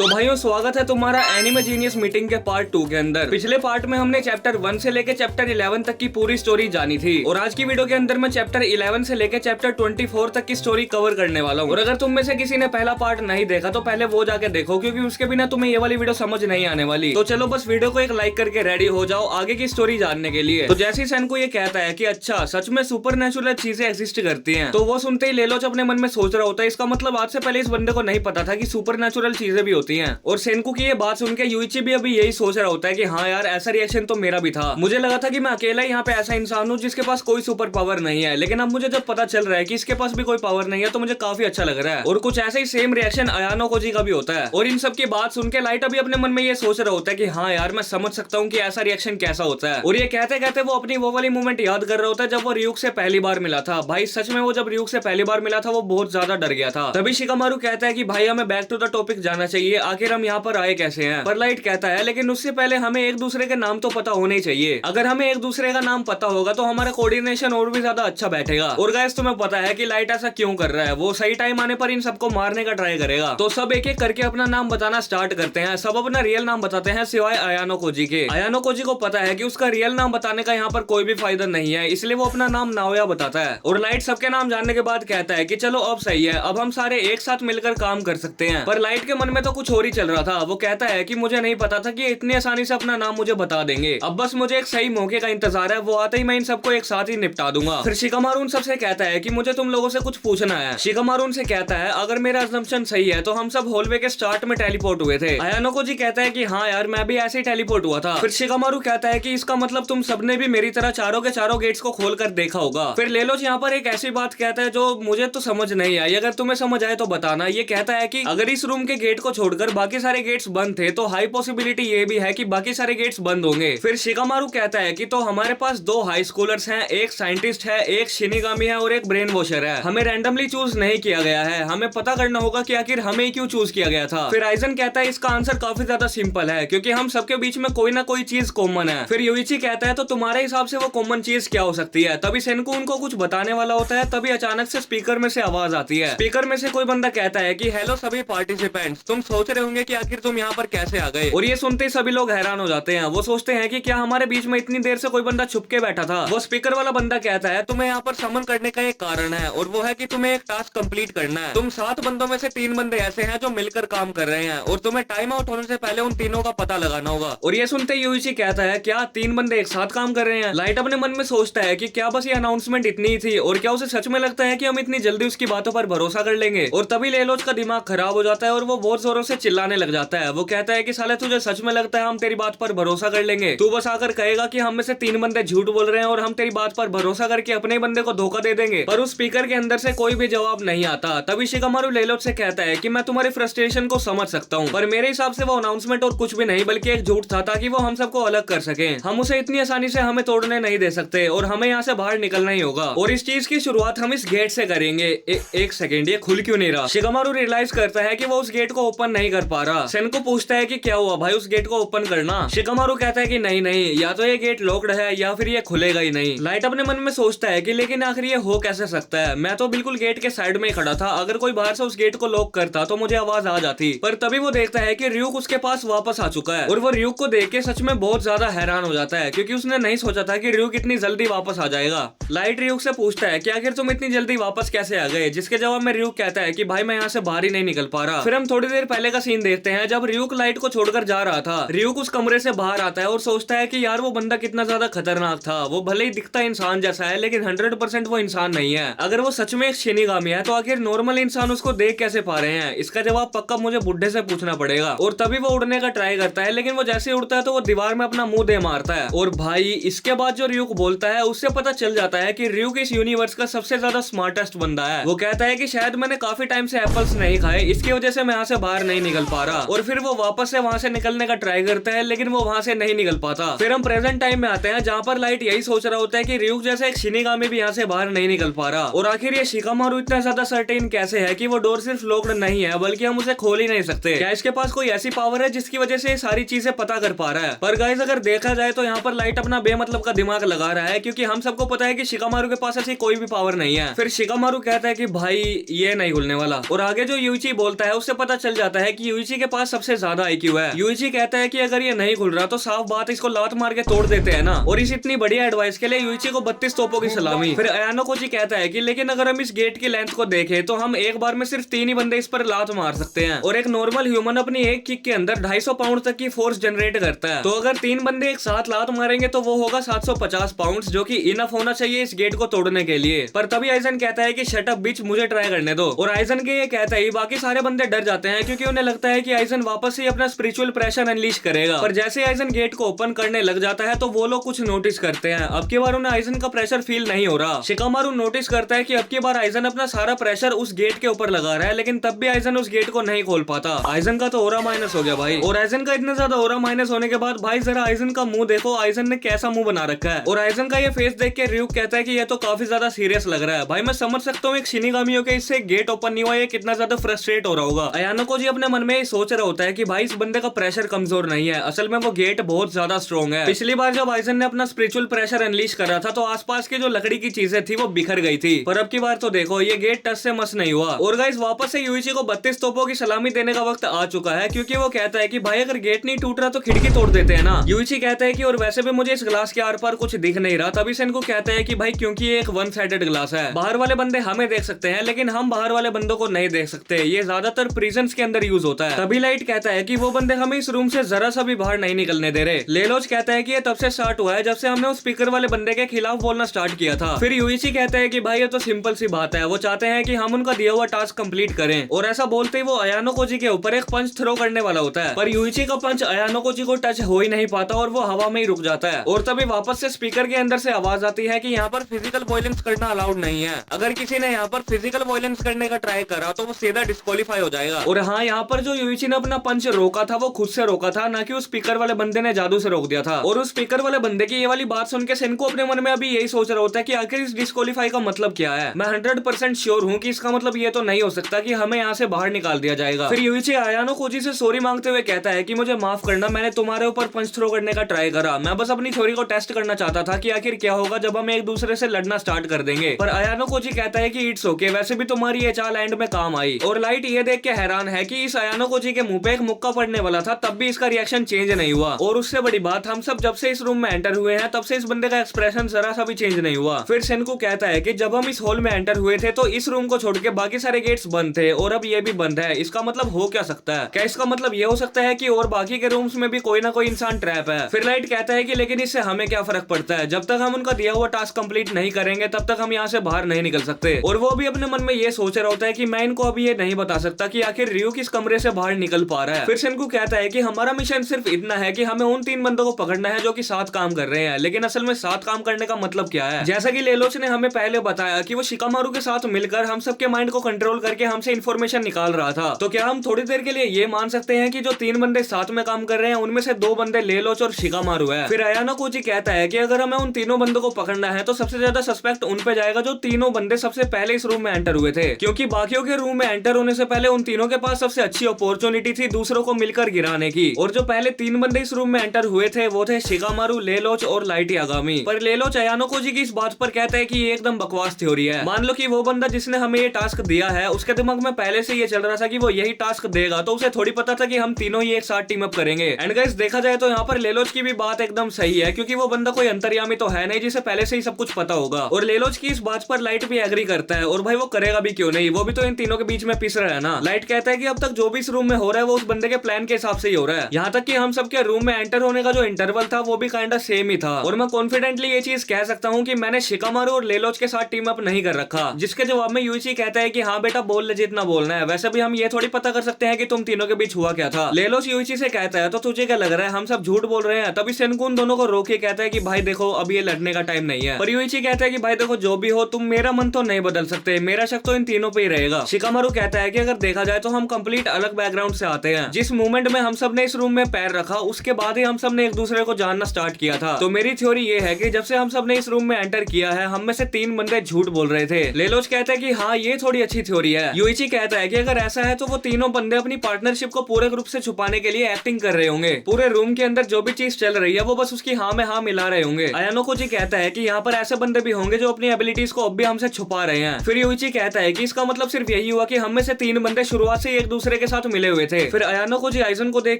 तो भाइयों स्वागत है तुम्हारा एनिमे जीनियस मीटिंग के पार्ट 2 के अंदर। पिछले पार्ट में हमने चैप्टर 1 से लेके चैप्टर 11 तक की पूरी स्टोरी जानी थी और आज की वीडियो के अंदर मैं चैप्टर 11 से लेके चैप्टर 24 तक की स्टोरी कवर करने वाला हूँ। और अगर तुम में से किसी ने पहला पार्ट नहीं देखा तो पहले वो जाके देखो, क्योंकि उसके बिना तुम्हें ये वाली वीडियो समझ नहीं आने वाली। तो चलो बस वीडियो को एक लाइक करके रेडी हो जाओ आगे की स्टोरी जानने के लिए। तो जैसे ही सेनको ये कहता है कि अच्छा सच में सुपर चीजें एग्जिस्ट करती हैं, तो वो सुनते ही लेलोच अपने मन में सोच रहा होता है इसका मतलब आज से पहले इस बंदे को नहीं पता था कि सुपर चीजें भी होती हैं। और सेनको की ये बात सुन के यूइची भी अभी यही सोच रहा होता है कि हाँ यार ऐसा रिएक्शन तो मेरा भी था। मुझे लगा था कि मैं अकेला यहाँ पे ऐसा इंसान हूँ जिसके पास कोई सुपर पावर नहीं है, लेकिन अब मुझे जब पता चल रहा है कि इसके पास भी कोई पावर नहीं है तो मुझे काफी अच्छा लग रहा है। और कुछ ऐसा ही सेम रिएक्शन अयानो कोजी का भी होता है। और इन सब की बात सुन के लाइट अभी अपने मन में ये सोच रहा होता है कि हाँ यार मैं समझ सकता हूँ कि ऐसा रिएक्शन कैसा होता है। और ये कहते कहते वो अपनी वो वाली मूवमेंट याद कर रहा होता है जब वो रियूक से पहली बार मिला था। भाई सच में वो जब रियूक से पहली बार मिला था वो बहुत ज्यादा डर गया था। तभी शिकामारू कहता है कि भाई हमें बैक टू द टॉपिक जाना चाहिए, आखिर हम यहाँ पर आए कैसे हैं। पर लाइट कहता है लेकिन उससे पहले हमें एक दूसरे के नाम तो पता होने ही चाहिए। अगर हमें एक दूसरे का नाम पता होगा तो हमारा कोऑर्डिनेशन और भी ज्यादा अच्छा बैठेगा। और गाइस तुम्हें पता है कि लाइट ऐसा क्यों कर रहा है, वो सही टाइम आने पर इन सबको मारने का ट्राई करेगा। तो सब एक एक करके अपना नाम बताना स्टार्ट करते हैं। सब अपना रियल नाम बताते हैं सिवाय अयानो कोजी के। अयानो कोजी को पता है कि उसका रियल नाम बताने का यहाँ पर कोई भी फायदा नहीं है, इसलिए वो अपना नाम नाओया बताता है। और लाइट सबके नाम जानने के बाद कहता है कि चलो अब सही है, अब हम सारे एक साथ मिलकर काम कर सकते हैं। पर लाइट के मन में तो कुछ और ही चल रहा था। वो कहता है कि मुझे नहीं पता था कि इतनी आसानी से अपना नाम मुझे बता देंगे। अब बस मुझे एक सही मौके का इंतजार है, वो आते ही मैं इन सबको एक साथ ही निपटा दूंगा। फिर शिकामारू उन सबसे कहता है कि मुझे तुम लोगों से कुछ पूछना है। शिकामारू उनसे कहता है अगर मेरा असम्पशन सही है तो हम सब हॉलवे के स्टार्ट में टेलीपोर्ट हुए थे। अयानो कोजी कहता है कि हाँ यार मैं भी ऐसे ही टेलीपोर्ट हुआ था। फिर शिकामारू कहता है कि इसका मतलब तुम सबने भी मेरी तरह चारों के चारों गेट्स को खोल कर देखा होगा। फिर लेलोच यहाँ पर एक ऐसी बात कहता है जो मुझे तो समझ नहीं आई, अगर तुम्हें समझ आए तो बताना। ये कहता है कि अगर इस रूम के गेट को छोड़कर बाकी सारे गेट्स बंद थे तो हाई पॉसिबिलिटी ये भी है कि बाकी सारे गेट्स बंद होंगे। फिर शिकामारू कहता है कि तो हमारे पास दो हाई स्कूलर्स हैं, एक साइंटिस्ट है, एक शिनिगामी है और एक ब्रेन वॉशर है। हमें रैंडमली चूज नहीं किया गया है, हमें पता करना होगा कि आखिर हमें क्यों चूज किया गया था। फिर आइजन कहता है इसका आंसर काफी ज्यादा सिंपल है, क्योंकि हम सबके बीच में कोई ना कोई चीज कॉमन है। फिर यूइची कहता है तो तुम्हारे हिसाब से वो कॉमन चीज क्या हो सकती है। तभी सेनको उनको कुछ बताने वाला होता है, तभी अचानक से स्पीकर में से आवाज आती है। स्पीकर में से कोई बंदा कहता है कि हेलो सभी पार्टिसिपेंट्स, तुम सोच रहे होंगे कि आखिर तुम यहाँ पर कैसे आ गए। और ये सुनते ही सभी लोग हैरान हो जाते हैं। वो सोचते हैं कि क्या हमारे बीच में इतनी देर से कोई बंदा छुप के बैठा था। वो स्पीकर वाला बंदा कहता है तुम्हें यहाँ पर समन करने का एक कारण है, और वो है कि तुम्हें एक टास्क कंप्लीट करना है। तुम 7 बंदों में से 3 बंदे ऐसे हैं जो मिलकर काम कर रहे हैं और तुम्हें टाइम आउट होने से पहले उन तीनों का पता लगाना होगा। और ये सुनते ही यूइची कहता है क्या 3 बंदे एक साथ काम कर रहे हैं। लाइट अपने मन में सोचता है कि क्या बस ये अनाउंसमेंट इतनी ही थी, और क्या उसे सच में लगता है कि हम इतनी जल्दी उसकी बातों पर भरोसा कर लेंगे। और तभी लेलोच का दिमाग खराब हो जाता है और वो बहुत जोरों से चिल्लाने लग जाता है। वो कहता है कि साले तुझे सच में लगता है हम तेरी बात पर भरोसा कर लेंगे? तू बस आकर कहेगा कि हम में से 3 बंदे झूठ बोल रहे हैं और हम तेरी बात पर भरोसा करके अपने बंदे को धोखा दे देंगे। पर उस स्पीकर के अंदर से कोई भी जवाब नहीं आता। तभी शिकामारू लेलोच से कहता है कि मैं तुम्हारी फ्रस्ट्रेशन को समझ सकता हूँ, पर मेरे हिसाब से वो अनाउंसमेंट और कुछ भी नहीं बल्कि एक झूठ था ताकि वो हम सबको अलग कर सके। हम उसे इतनी आसानी से हमें तोड़ने नहीं दे सकते और हमें यहाँ से बाहर निकलना ही होगा। और इस चीज की शुरुआत हम इस गेट से करेंगे। एक सेकेंड, ये खुल क्यों नहीं रहा? शिकामारू रियलाइज करता है कि वो उस गेट को ओपन नहीं कर पा रहा। सेनको पूछता है कि क्या हुआ भाई, उस गेट को ओपन करना। शिकामारू कहता है कि नहीं नहीं, या तो ये गेट लॉक्ड है या फिर ये खुलेगा ही नहीं। लाइट अपने मन में सोचता है कि लेकिन आखिर ये हो कैसे सकता है, मैं तो बिल्कुल गेट के साइड में ही खड़ा था, अगर कोई बाहर से उस गेट को लॉक करता तो मुझे आवाज आ जाती। पर तभी वो देखता है कि रियूक उसके पास वापस आ चुका है। और वो रियूक को देख के सच में बहुत ज्यादा हैरान हो जाता है, क्योंकि उसने नहीं सोचा था कि रियूक इतनी जल्दी वापस आ जाएगा। लाइट रियूक से पूछता है कि आखिर तुम इतनी जल्दी वापस कैसे आ गए, जिसके जवाब में रियूक कहता है कि भाई मैं यहाँ से बाहर ही नहीं निकल पा रहा। फिर हम थोड़ी देर पहले का सीन देखते हैं जब रियूक लाइट को छोड़कर जा रहा था। रियूक उस कमरे से बाहर आता है और सोचता है कि यार वो बंदा कितना ज्यादा खतरनाक था। वो भले ही दिखता इंसान जैसा है लेकिन 100% वो इंसान नहीं है। अगर वो सच में एक शिनिगामी है तो आखिर नॉर्मल इंसान उसको देख कैसे पा रहे हैं? इसका जवाब पक्का मुझे बुड्ढे से पूछना पड़ेगा। और तभी वो उड़ने का ट्राई करता है, लेकिन वो जैसे उड़ता है तो वो दीवार में अपना मुंह दे मारता है। और भाई इसके बाद जो रियूक बोलता है उससे पता चल जाता है कि रियूक इस यूनिवर्स का सबसे ज्यादा स्मार्टेस्ट बंदा है। वो कहता है कि शायद मैंने काफी टाइम से एप्पल्स नहीं खाए, इसकी वजह से मैं यहाँ से बाहर नहीं निकल पा रहा। और फिर वो वापस से वहाँ से निकलने का ट्राई करता है, लेकिन वो वहाँ से नहीं निकल पाता। फिर हम प्रेजेंट टाइम में आते हैं जहाँ पर लाइट यही सोच रहा होता है कि रियूक जैसा एक शिनिगामी भी यहाँ से बाहर नहीं निकल पा रहा। और आखिर ये शिकामारू इतना ज्यादा सर्टेन कैसे है कि वो डोर सिर्फ लॉक्ड नहीं है बल्कि हम उसे खोल ही नहीं सकते? क्या इसके पास कोई ऐसी पावर है जिसकी वजह से सारी चीजें पता कर पा रहा है? पर गाइस अगर देखा जाए तो यहाँ पर लाइट अपना बेमतलब का दिमाग लगा रहा है, क्योंकि हम सबको पता है कि शिकामारू के पास ऐसी कोई भी पावर नहीं है। फिर शिकामारू कहता है कि भाई ये नहीं खुलने वाला। और आगे जो यूइची बोलता है उससे पता चल जाता है है कि यूइची के पास सबसे ज्यादा आईक्यू है। यूइची कहता है कि अगर ये नहीं खुल रहा तो साफ बात इसको लात मार के तोड़ देते हैं ना। और इस इतनी बढ़िया एडवाइस के लिए यूइची को 32 तोपों की सलामी। फिर अयानो कोची कहता है कि लेकिन अगर हम इस गेट की लेंथ को देखें तो हम एक बार में सिर्फ 3 ही बंदे इस पर लात मार सकते हैं, और एक नॉर्मल ह्यूमन अपनी एक किक के अंदर 250 पाउंड तक की फोर्स जनरेट करता है। तो अगर 3 बंदे एक साथ लात मारेंगे तो वो होगा 750 पाउंड, जो कि इनफ होना चाहिए इस गेट को तोड़ने के लिए। पर तभी आइजन कहता है कि शट अप बिच, मुझे ट्राई करने दो। और आइजन के ये कहता है बाकी सारे बंदे डर जाते हैं क्योंकि उन्हें लगता है कि आइजन वापस से अपना स्पिरिचुअल प्रेशर अनलीश करेगा। पर जैसे आइजन गेट को ओपन करने लग जाता है तो वो लोग कुछ नोटिस करते हैं। अब की बार उन्हें आइजन का प्रेशर फील नहीं हो रहा। शिकामारू नोटिस करता है कि अब की बार आइजन अपना सारा प्रेशर उस गेट के ऊपर लगा रहा है, लेकिन तब भी आइजन उस गेट को नहीं खोल पाता। आइजन का तो ओरा माइनस हो गया भाई। और आइजन का इतना ज्यादा ओरा माइनस होने के बाद भाई जरा आइजन का मुंह देखो, आइजन ने कैसा मुंह बना रखा है। और आइजन का ये फेस देख के ryuk कहता है कि ये तो काफी ज्यादा सीरियस लग रहा है। भाई मैं समझ सकता हूँ एक शिनिगामी होकर इससे गेट ओपन नहीं हुआ, ये कितना ज्यादा फ्रस्ट्रेट हो रहा होगा। अयानो को जी अपने मन में सोच रहा होता है कि भाई इस बंदे का प्रेशर कमजोर नहीं है, असल में वो गेट बहुत ज्यादा स्ट्रॉन्ग है। पिछली बार जब आइजन ने अपना स्पिरिचुअल प्रेशर अनलीश करा था तो आसपास की जो लकड़ी की चीजें थी वो बिखर गई थी, पर अब की बार तो देखो ये गेट टच से मस नहीं हुआ। और गाइस वापस से यूइची को 32 तोपों की सलामी देने का वक्त आ चुका है, क्योंकि वो कहता है कि भाई अगर गेट नहीं टूट रहा तो खिड़की तोड़ देते हैं ना। यूइची कहता है कि और वैसे भी मुझे इस ग्लास के आर पार कुछ दिख नहीं रहा। तभी सेनको कहता है कि भाई क्योंकि ये एक वन साइडेड ग्लास है, बाहर वाले बंदे हमें देख सकते हैं लेकिन हम बाहर वाले बंदों को नहीं देख सकते। ये ज्यादातर प्रिजन्स के अंदर यूज होता है। तभी लाइट कहता है कि वो बंदे हमें इस रूम से जरा सा भी बाहर नहीं निकलने दे रहे। लेलोच कहता है कि ये तब से स्टार्ट हुआ है जब से हमने उस स्पीकर वाले बंदे के खिलाफ बोलना स्टार्ट किया था। फिर यूइची कहता है कि भाई ये तो सिंपल सी बात है, वो चाहते हैं कि हम उनका दिया हुआ टास्क कंप्लीट करें। और ऐसा बोलते ही वो अयानो कोजी के ऊपर एक पंच थ्रो करने वाला होता है, पर यूइची का पंच अयानो कोजी को टच हो ही नहीं पाता और वो हवा में ही रुक जाता है। और तभी वापस से स्पीकर के अंदर से आवाज आती है कि यहाँ पर फिजिकल वायलेंस करना अलाउड नहीं है। अगर किसी ने यहाँ पर फिजिकल वायलेंस करने का ट्राई करा तो वो सीधा डिस्क्वालीफाई हो जाएगा। और हाँ, यहाँ पर जो यूइची ने अपना पंच रोका था वो खुद से रोका था, ना कि उस स्पीकर वाले बंदे ने जादू से रोक दिया था। और उस स्पीकर वाले बंदे की ये वाली बात सुन के सेनको अपने मन में अभी यही सोच रहा होता है कि आखिर इस डिस्क्वालीफाई का मतलब क्या है। मैं 100% श्योर हूँ कि इसका मतलब ये तो नहीं हो सकता कि हमें यहाँ से बाहर निकाल दिया जाएगा। फिर यूइची अयानो कोजी से सॉरी मांगते हुए कहता है कि मुझे माफ करना, मैंने तुम्हारे ऊपर पंच थ्रो करने का ट्राई करा। मैं बस अपनी थ्योरी को टेस्ट करना चाहता था कि आखिर क्या होगा जब हम एक दूसरे से लड़ना स्टार्ट कर देंगे। पर अयानो कोजी कहता है कि इट्स ओके, वैसे भी तुम्हारी ये चाल एंड में काम आई। और लाइट ये देख के हैरान है कि इस अयानो कोजी के मुंह पे एक मुक्का पड़ने वाला था, तब भी इसका रिएक्शन चेंज नहीं हुआ। और उससे बड़ी बात, हम सब जब से इस रूम में एंटर हुए हैं तब से इस बंदे का एक्सप्रेशन जरा सा भी चेंज नहीं हुआ। फिर सेनको कहता है कि जब हम इस हॉल में एंटर हुए थे तो इस रूम को छोड़ के बाकी सारे गेट्स बंद थे और अब ये भी बंद है। इसका मतलब हो क्या सकता है? क्या इसका मतलब ये हो सकता है कि और बाकी के रूम्स में भी कोई ना कोई इंसान ट्रैप है? फिर लाइट कहता है कि लेकिन इससे हमें क्या फर्क पड़ता है, जब तक हम उनका दिया हुआ टास्क कंप्लीट नहीं करेंगे तब तक हम यहाँ से बाहर नहीं निकल सकते। और वो भी अपने मन में ये सोच रहा होता है कि मैं इनको अभी ये नहीं बता सकता कि आखिर रियू किस कमरे से बाहर निकल पा रहा है। फिर सेनको कहता है कि हमारा मिशन सिर्फ इतना है कि हमें उन 3 बंदों को पकड़ना है जो कि साथ काम कर रहे हैं। लेकिन असल में साथ काम करने का मतलब क्या है? जैसा कि लेलोच ने हमें पहले बताया कि वो शिकामारू के साथ मिलकर हम सबके माइंड को कंट्रोल करके हमसे इन्फॉर्मेशन निकाल रहा था। तो क्या हम थोड़ी देर के लिए ये मान सकते हैं कि जो 3 बंदे साथ में काम कर रहे हैं उनमें से 2 बंदे लेलोच और शिकामारू है? फिर अयानो कोजी कहता है कि अगर हमें उन तीनों बंदों को पकड़ना है तो सबसे ज्यादा सस्पेक्ट उन पे जाएगा जो तीनों बंदे सबसे पहले इस रूम में एंटर हुए थे, क्योंकि बाकियों के रूम में एंटर होने से पहले उन तीनों के पास सबसे अच्छी अपॉर्चुनिटी थी दूसरों को मिलकर गिराने की। और जो पहले 3 बंदे इस रूम में एंटर हुए थे वो थे शिकामारू, लेलोच और लाइट यागामी। पर लेलोच अयानो कोजी की इस बात पर कहता है कि ये एकदम बकवास थ्योरी है। मान लो कि वो बंदा जिसने हमें ये टास्क दिया है उसके दिमाग में पहले से ये चल रहा था कि वो यही टास्क देगा, तो उसे थोड़ी पता था कि हम तीनों ही एक साथ टीम अप करेंगे। एंड गाइस देखा जाए तो यहाँ पर लेलोच की भी बात एकदम सही है, क्योंकि वो बंदा कोई अंतर्यामी तो है नहीं जिसे पहले से ही सब कुछ पता होगा। और लेलोच की इस बात पर लाइट भी एग्री करता है, और भाई वो करेगा भी क्यों नहीं, वो भी तो इन तीनों के बीच में पिस रहा है ना। लाइट कहता है कि अब तक जो भी इस रूम में हो रहा है वो उस बंदे के प्लान के हिसाब से ही हो रहा है। यहाँ तक कि हम सबके रूम में एंटर होने का जो इंटरवल था वो भी काइंडा सेम ही था। और मैं कॉन्फिडेंटली ये चीज कह सकता हूँ कि मैंने शिकामारू और लेलोच के साथ टीम अप नहीं कर रखा। जिसके जवाब में यूइची कहता है कि हाँ बेटा बोल ले जितना बोलना है, वैसे भी हम ये थोड़ी पता कर सकते हैं कि तुम तीनों के बीच हुआ क्या था। लेलोच यूइची से कहता है तो तुझे क्या लग रहा है हम सब झूठ बोल रहे हैं? तभी सेनको उन दोनों को रोक के कहता है कि भाई देखो अब ये लड़ने का टाइम नहीं है। पर यूइची कहता है कि भाई देखो जो भी हो तुम मेरा मन तो नहीं बदल सकते, मेरा शक तो इन तीनों पे ही रहेगा। शिकामारू कहता है कि अगर देखा जाए तो हम कंप्लीट अलग बैकग्राउंड से आते हैं। जिस मोमेंट में हम सब ने इस रूम में पैर रखा उसके बाद ही हम सब ने एक दूसरे को जानना स्टार्ट किया था। तो मेरी थ्योरी ये है कि जब से हम सब ने इस रूम में एंटर किया है हम में से 3 बंदे झूठ बोल रहे थे। लेलोच कहता है कि हाँ ये थोड़ी अच्छी थ्योरी है। यूइची कहता है कि अगर ऐसा है तो वो तीनों बंदे अपनी पार्टनरशिप को पूरे ग्रुप से छुपाने के लिए एक्टिंग कर रहे होंगे। पूरे रूम के अंदर जो भी चीज चल रही है वो बस उसकी हाँ में हाँ मिला रहे होंगे। अयानो कोजी कहता है कि यहाँ पर ऐसे बंदे भी होंगे जो अपनी एबिलिटीज को अब भी हमसे छुपा रहे हैं। फिर यूइची कहता है कि इसका मतलब सिर्फ यही हुआ कि हम में से 3 बंदे शुरुआत से एक दूसरे दूसरे के साथ मिले हुए थे। फिर अयानो को जी आइजन को देख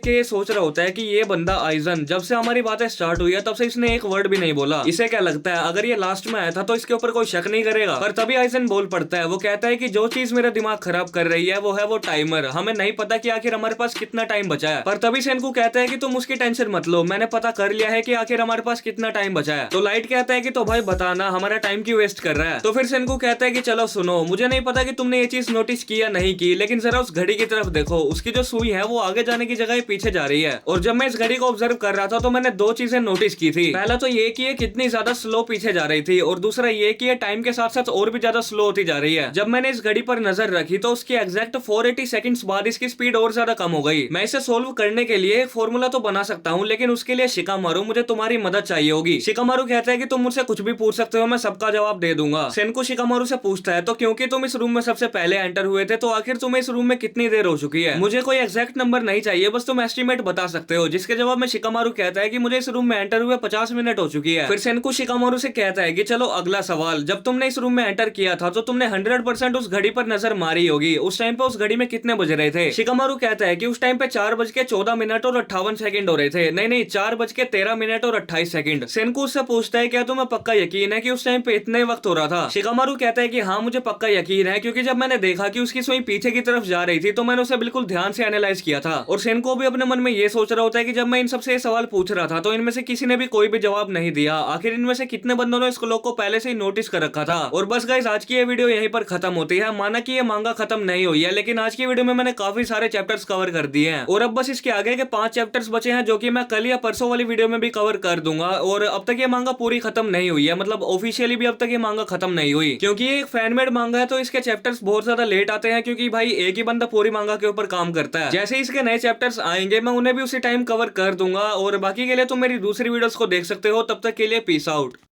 के सोच रहा होता है कि ये बंदा आइजन, जब से हमारी बातें स्टार्ट हुई है तब से इसने एक वर्ड भी नहीं बोला। इसे क्या लगता है अगर ये लास्ट में आया था तो इसके ऊपर कोई शक नहीं करेगा। पर तभी आइजन बोल पड़ता है। वो कहता है कि जो चीज मेरा दिमाग खराब कर रही है वो टाइमर। हमें नहीं पता कि आखिर हमारे पास कितना टाइम बचा है। पर तभी सेनकू कहता है कि तुम उसकी टेंशन मत लो, मैंने पता कर लिया है कि आखिर हमारे पास कितना टाइम बचा है। तो लाइट कहता है कि तो भाई बताना हमारा टाइम क्यों वेस्ट कर रहा है। तो फिर सेनकू कहता है कि चलो सुनो, मुझे नहीं पता कि तुमने ये चीज नोटिस की या नहीं की, लेकिन जरा उस घड़ी की तरफ देखो, उसकी जो सुई है वो आगे जाने की जगह पीछे जा रही है। और जब मैं इस घड़ी को ऑब्जर्व कर रहा था तो मैंने दो चीजें नोटिस की थी। पहला तो ये कि ये कितनी ज्यादा स्लो पीछे जा रही थी, और दूसरा ये कि ये टाइम के साथ साथ और भी ज्यादा स्लो होती जा रही है। जब मैंने इस घड़ी पर नजर रखी तो उसकी एग्जैक्ट 480 सेकंड्स बाद इसकी स्पीड और ज्यादा कम हो गई। मैं इसे सोल्व करने के लिए एक फॉर्मूला तो बना सकता हूँ, लेकिन उसके लिए शिकामारू मुझे तुम्हारी मदद चाहिए होगी। शिकामारू कहता है कि तुम मुझसे कुछ भी पूछ सकते हो, मैं सबका जवाब दे दूंगा। सेनकू शिकामारू से पूछता है तो क्योंकि तुम इस रूम में सबसे पहले एंटर हुए थे तो आखिर तुम्हें इस रूम में कितनी देर हो चुकी है। मुझे कोई एग्जैक्ट नंबर नहीं चाहिए, बस तुम एस्टिमेट बता सकते हो। जिसके जवाब में शिकामारू कहता है कि मुझे इस रूम में एंटर हुए 50 मिनट हो चुकी है। फिर सेनकू शिकामारू से कहता है कि चलो अगला सवाल, जब तुमने इस रूम में एंटर किया था तो तुमने 100% उस घड़ी पर नजर मारी होगी। उस टाइम पे उस घड़ी में कितने बज रहे थे। शिकामारू कहता है कि उस टाइम पे 4:14 और 58 सेकंड हो रहे थे। नहीं, 4:13 और 28 सेकंड। सेनकू उससे पूछता है क्या तुम्हें पक्का यकीन है कि उस टाइम पे इतने वक्त हो रहा था। शिकामारू कहता है कि हाँ मुझे पक्का यकीन है, क्योंकि जब मैंने देखा कि उसकी सुई पीछे की तरफ जा रही थी तो मैंने उसे बिल्कुल ध्यान से एनालाइज किया था। और सेनको भी अपने मन में ये सोच रहा होता है कि जब मैं इन सबसे सवाल पूछ रहा था तो इनमें से किसी ने भी कोई भी जवाब नहीं दिया। आखिर इनमें से कितने बंदों ने इस क्लॉक को पहले से ही नोटिस कर रखा था। और बस गाइस, आज की ये वीडियो यहीं पर खत्म होती है। माना कि ये मांगा खत्म नहीं हुई है, लेकिन आज की वीडियो में मैंने काफी सारे चैप्टर्स कवर कर दिए हैं और अब बस इसके आगे के 5 चैप्टर्स बचे हैं, जो कि मैं कल या परसों वाली वीडियो में भी कवर कर दूंगा। और अब तक ये मांगा पूरी खत्म नहीं हुई है, मतलब ऑफिशियली भी अब तक ये मांगा खत्म नहीं हुई, क्योंकि ये एक फैनमेड मांगा है तो इसके चैप्टर्स बहुत ज्यादा लेट आते हैं, क्योंकि भाई एक ही बंदा पूरी मांगा के ऊपर काम करता है। जैसे ही इसके नए चैप्टर्स आएंगे मैं उन्हें भी उसी टाइम कवर कर दूंगा। और बाकी के लिए तुम मेरी दूसरी वीडियोस को देख सकते हो। तब तक के लिए पीस आउट।